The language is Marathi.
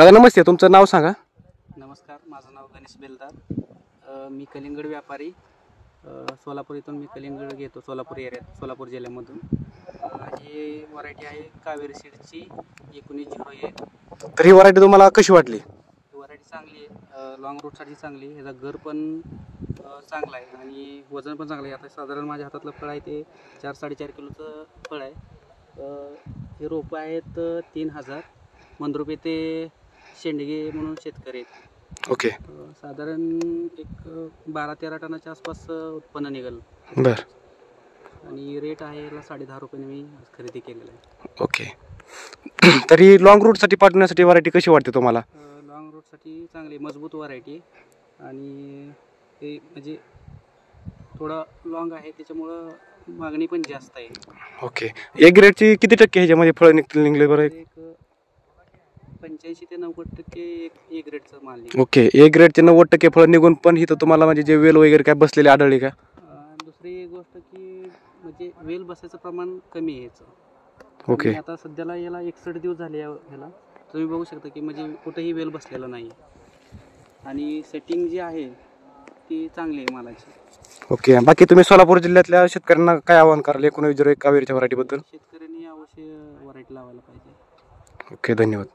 दादा नमस्ते, तुमचं नाव सांगा. नमस्कार, माझं नाव गणेश बेलदार. मी कलिंगड व्यापारी. सोलापूर इथून मी कलिंगड घेतो, सोलापूर एरियात, सोलापूर जिल्ह्यामधून. ही व्हरायटी आहे कावेरी सीडची 1901. तर ही व्हरायटी तुम्हाला कशी वाटली? ही व्हरायटी चांगली आहे, लॉंग रूटसाठी चांगली आहे. ह्याचा घर पण चांगला आहे आणि वजन पण चांगलं आहे. आता साधारण माझ्या हातातलं फळ आहे ते 4-4.5 किलोचं फळ आहे. हे रोपं आहेत 3000. मंदरुपे ते शेंडगे म्हणून शेतकरी आहेत. ओके. साधारण एक 12-13 टनाच्या आसपास उत्पन्न निघालं. बर. आणि रेट आहे याला 10.5 रुपयाने मी खरेदी केलेला आहे. ओके. तरी लॉंग रूटसाठी पाठवण्यासाठी व्हरायटी कशी वाटते तुम्हाला? लॉंग रूटसाठी चांगली मजबूत व्हरायटी आणि ते म्हणजे थोडं लॉंग आहे त्याच्यामुळं मागणी पण जास्त आहे. ओके. एक ग्रेडची किती टक्के ह्याच्यामध्ये फळं निघले बरं? एक 85 ते 90% एक ग्रेडचं माल निघाला. ओके. एक ग्रेडचे 90% फळं निघून पण इथं तुम्हाला म्हणजे जे वेल वगैरे काय बसलेले आढळले का? दुसरी गोष्ट की म्हणजे वेल बसायचं प्रमाण कमी आहे याचं. ओके. आता सध्याला याला 61 दिवस झाले. ह्याला तुम्ही बघू शकता की म्हणजे कुठेही वेल बसलेला नाही आणि सेटिंग जी आहे ती चांगली आहे मालाची. ओके. बाकी तुम्ही सोलापूर जिल्ह्यातल्या शेतकऱ्यांना काय आवाहन कराल 1901 कावेरीच्या व्हरायटीबद्दल? शेतकऱ्यांनी अवश्य व्हरायटी लावायला पाहिजे. ओके, धन्यवाद.